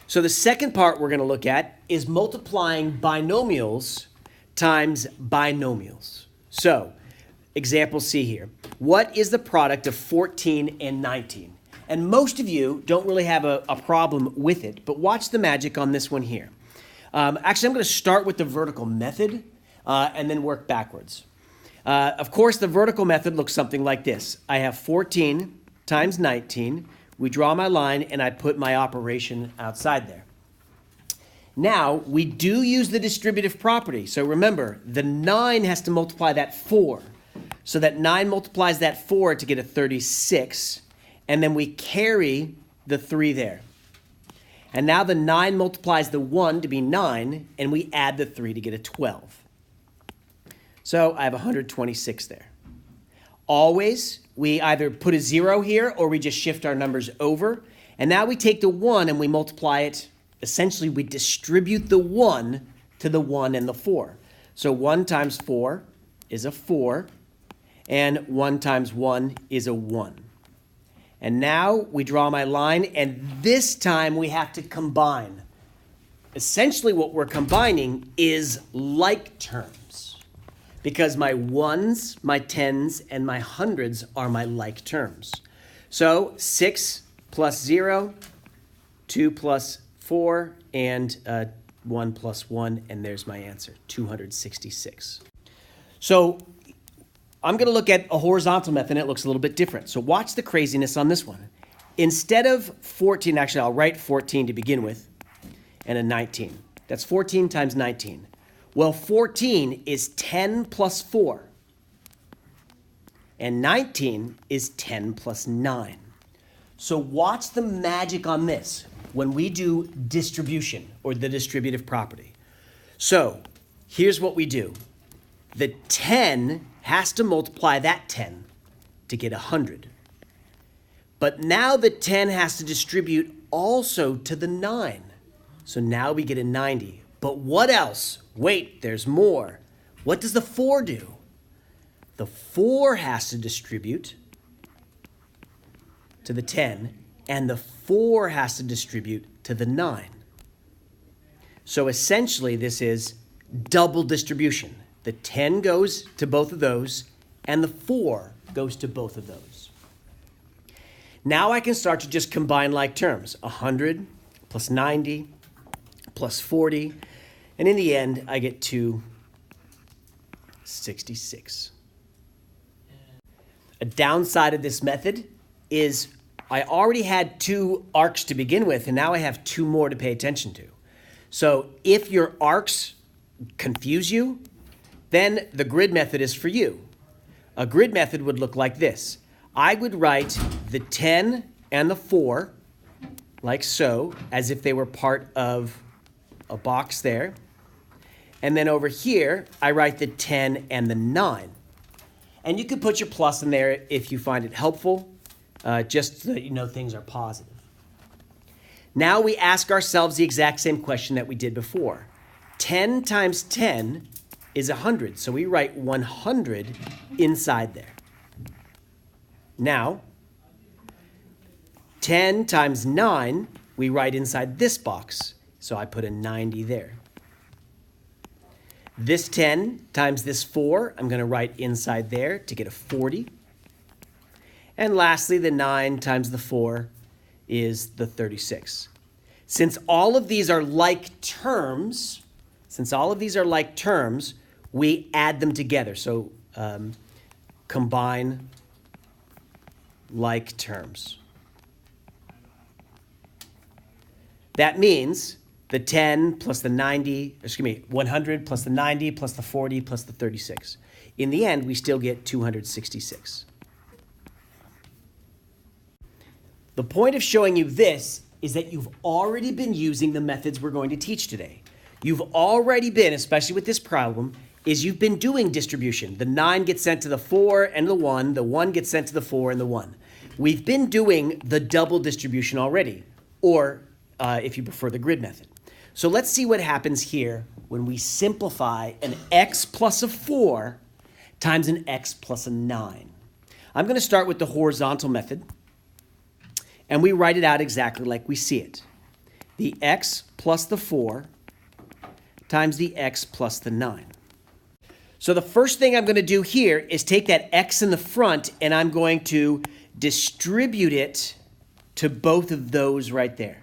So the second part we're going to look at is multiplying binomials times binomials. So, example C here. What is the product of 14 and 19? And most of you don't really have a problem with it, but watch the magic on this one here. Actually, I'm going to start with the vertical method and then work backwards. Of course, the vertical method looks something like this. I have 14 times 19. We draw my line, and I put my operation outside there. Now, we do use the distributive property. So remember, the 9 has to multiply that 4. So that 9 multiplies that 4 to get a 36. And then we carry the 3 there. And now the 9 multiplies the 1 to be 9, and we add the 3 to get a 12. So I have 126 there. Always, we either put a 0 here or we just shift our numbers over. And now we take the 1 and we multiply it. Essentially, we distribute the 1 to the 1 and the 4. So 1 times 4 is a 4, and 1 times 1 is a 1. And now we draw my line, and this time we have to combine. Essentially, what we're combining is like terms, because my 1s, my 10s, and my 100s are my like terms. So 6 plus 0, 2 plus 4, and 1 plus 1, and there's my answer, 266. So I'm going to look at a horizontal method, and it looks a little bit different. So watch the craziness on this one. Instead of 14, actually, I'll write 14 to begin with, and a 19. That's 14 times 19. Well, 14 is 10 plus 4, and 19 is 10 plus 9. So watch the magic on this when we do distribution, or the distributive property. So here's what we do. The 10 has to multiply that 10 to get 100. But now the 10 has to distribute also to the 9. So now we get a 90. But what else? Wait, there's more. What does the 4 do? The 4 has to distribute to the 10, and the 4 has to distribute to the 9. So essentially, this is double distribution. The 10 goes to both of those, and the 4 goes to both of those. Now I can start to just combine like terms. 100 plus 90 plus 40, and in the end, I get 266. A downside of this method is I already had 2 arcs to begin with, and now I have 2 more to pay attention to. So if your arcs confuse you, then the grid method is for you. A grid method would look like this. I would write the 10 and the 4, like so, as if they were part of a box there. And then over here, I write the 10 and the 9. And you could put your plus in there if you find it helpful, just so that you know things are positive. Now we ask ourselves the exact same question that we did before. 10 times 10 is 100, so we write 100 inside there. Now, 10 times 9, we write inside this box, so I put a 90 there. This 10 times this 4, I'm going to write inside there to get a 40. And lastly, the 9 times the 4 is the 36. Since all of these are like terms, we add them together. So combine like terms. That means the 10 plus the 100 plus the 90 plus the 40 plus the 36. In the end, we still get 266. The point of showing you this is that you've already been using the methods we're going to teach today. You've already been, especially with this problem, you've been doing distribution. The 9 gets sent to the 4 and the 1 gets sent to the 4 and the 1. We've been doing the double distribution already, or if you prefer the grid method. So let's see what happens here when we simplify an x plus a 4 times an x plus a 9. I'm going to start with the horizontal method, and we write it out exactly like we see it. the x plus the 4 times the x plus the 9. So the first thing I'm going to do here is take that x in the front and I'm going to distribute it to both of those right there.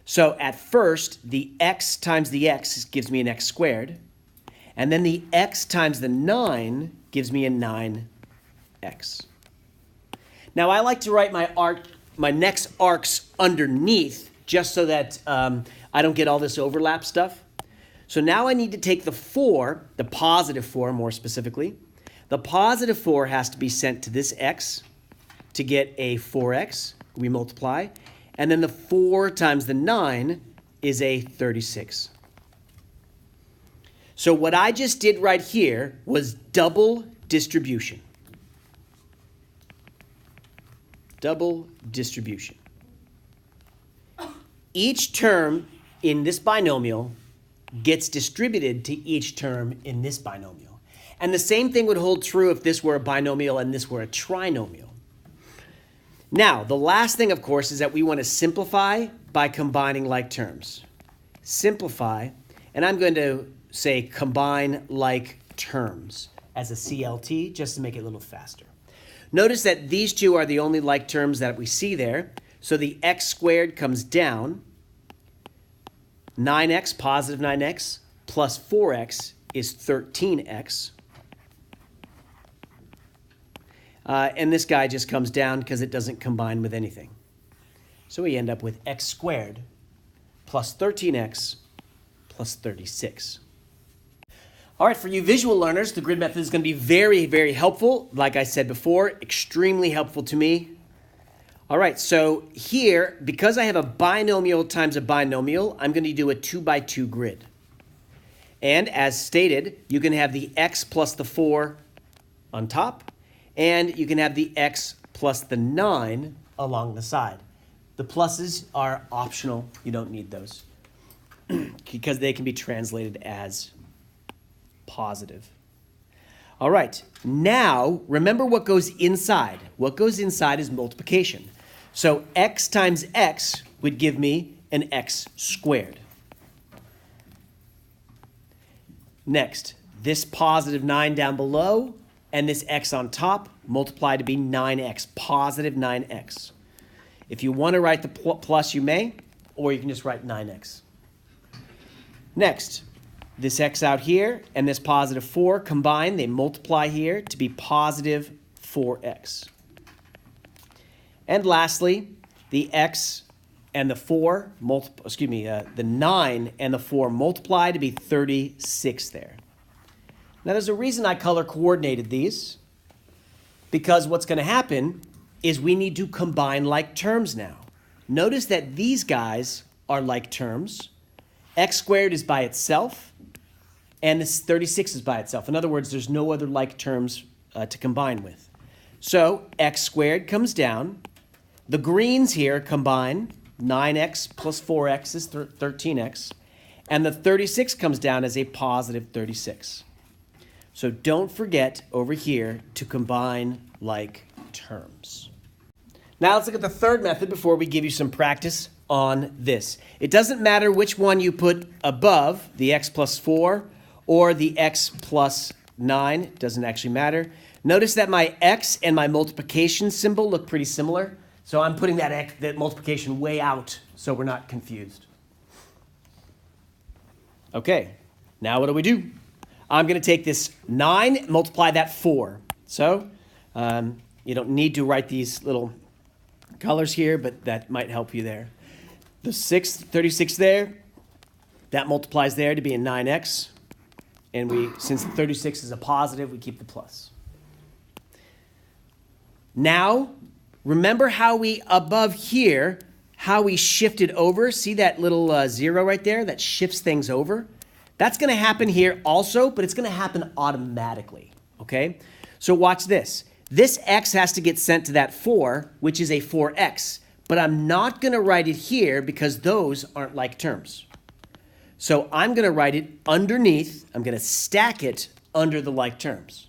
So at first, the x times the x gives me an x squared. And then the x times the 9 gives me a 9x. Now I like to write my next arcs underneath just so that I don't get all this overlap stuff. So now I need to take the 4, the positive 4 more specifically. The positive 4 has to be sent to this x to get a 4x. We multiply. And then the 4 times the 9 is a 36. So what I just did right here was double distribution. Double distribution. Each term in this binomial gets distributed to each term in this binomial. And the same thing would hold true if this were a binomial and this were a trinomial. Now, the last thing, of course, is that we want to simplify by combining like terms. Simplify, and I'm going to say combine like terms as a CLT just to make it a little faster. Notice that these two are the only like terms that we see there. So the x squared comes down. 9x, positive 9x, plus 4x is 13x. And this guy just comes down because it doesn't combine with anything. So we end up with x squared plus 13x plus 36. All right, for you visual learners, the grid method is going to be very, very helpful. Like I said before, extremely helpful to me. All right, so here, because I have a binomial times a binomial, I'm going to do a 2x2 grid. And as stated, you can have the x plus the 4 on top, and you can have the x plus the 9 along the side. The pluses are optional. You don't need those because they can be translated as positive. All right, now remember what goes inside. What goes inside is multiplication. So x times x would give me an x squared. Next, this positive 9 down below and this x on top multiply to be 9x, positive 9x. If you want to write the plus, you may, or you can just write 9x. Next, this x out here and this positive 4 combine, they multiply here to be positive 4x. And lastly, the x and the 4, the 9 and the 4 multiply to be 36 there. Now there's a reason I color coordinated these, because what's going to happen is we need to combine like terms now. Notice that these guys are like terms. X squared is by itself, and this 36 is by itself. In other words, there's no other like terms to combine with. So x squared comes down. The greens here combine. 9x plus 4x is 13x. And the 36 comes down as a positive 36. So don't forget over here to combine like terms. Now let's look at the third method before we give you some practice on this. It doesn't matter which one you put above, the x plus 4 or the x plus 9. It doesn't actually matter. Notice that my x and my multiplication symbol look pretty similar. So I'm putting that multiplication way out so we're not confused. Okay, now what do? I'm going to take this 9, multiply that 4. So you don't need to write these little colors here, but that might help you there. The 36 there, that multiplies there to be a 9x. And since the 36 is a positive, we keep the plus. Now, remember how we above here, how we shifted over? See that little 0 right there that shifts things over? That's going to happen here also, but it's going to happen automatically, okay? So watch this. This x has to get sent to that 4, which is a 4x, but I'm not going to write it here because those aren't like terms. So I'm going to write it underneath. I'm going to stack it under the like terms.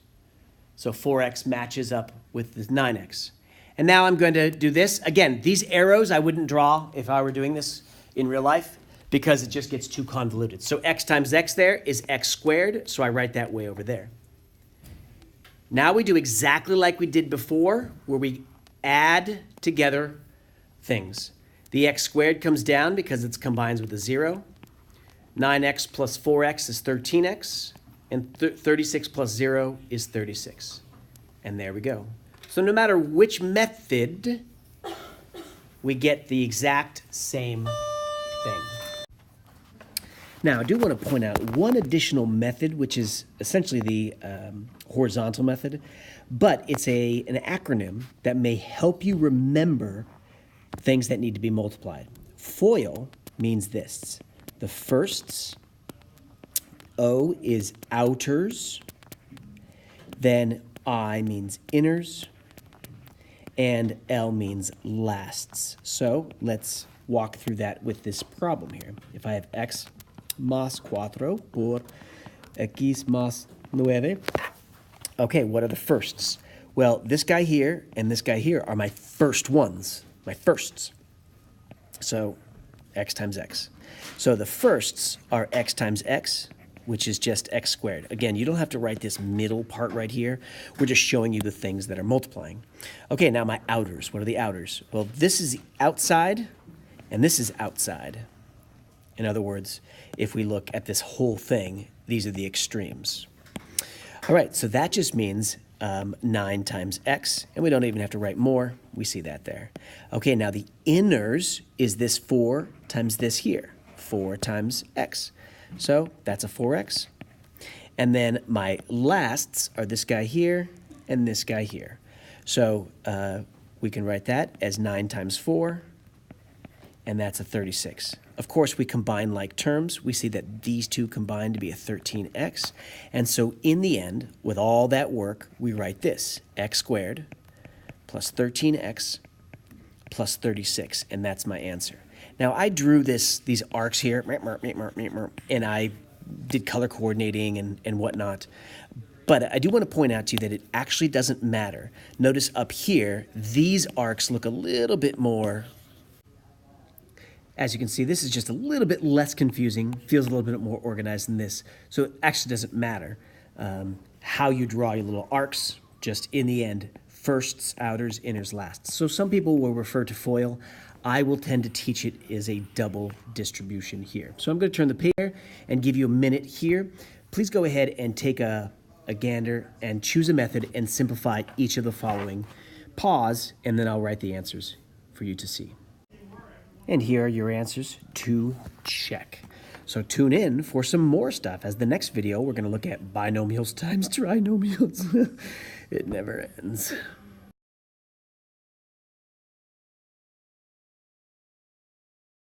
So 4x matches up with the 9x. And now I'm going to do this. Again, these arrows I wouldn't draw if I were doing this. in real life because it just gets too convoluted. So x times x there is x squared, so I write that way over there. Now we do exactly like we did before, where we add together things. The x squared comes down because it combines with a 0. 9x plus 4x is 13x, and 36 plus 0 is 36. And there we go. So no matter which method, we get the exact same thing. Now, I do want to point out one additional method, which is essentially the horizontal method, but it's an acronym that may help you remember things that need to be multiplied. FOIL means this. The firsts, O is outers, then I means inners, and L means lasts. So let's walk through that with this problem here. If I have x más 4 por x más 9. Okay, what are the firsts? Well, this guy here and this guy here are my first ones, my firsts. So x times x. So the firsts are x times x, which is just x squared. Again, you don't have to write this middle part right here. We're just showing you the things that are multiplying. Okay, now my outers. What are the outers? Well, this is outside, and this is outside. In other words, if we look at this whole thing, these are the extremes. All right, so that just means 9 times x, and we don't even have to write more. We see that there. Okay, now the inners is this 4 times this here, 4 times x. So that's a 4x. And then my lasts are this guy here and this guy here. So we can write that as 9 times 4, and that's a 36. Of course, we combine like terms. We see that these two combine to be a 13x. And so in the end, with all that work, we write this, x squared plus 13x plus 36, and that's my answer. Now, I drew these arcs here, and I did color coordinating and whatnot. But I do want to point out to you that it actually doesn't matter. Notice up here, these arcs look a little bit more. As you can see, this is just a little bit less confusing, feels a little bit more organized than this. So it actually doesn't matter how you draw your little arcs, just in the end, firsts, outers, inners, lasts. So some people will refer to FOIL. I will tend to teach it as a double distribution here. So I'm going to turn the page here and give you a minute here. Please go ahead and take a gander and choose a method and simplify each of the following. Pause, and then I'll write the answers for you to see. And here are your answers to check. So tune in for some more stuff. As the next video, we're going to look at binomials times trinomials. It never ends.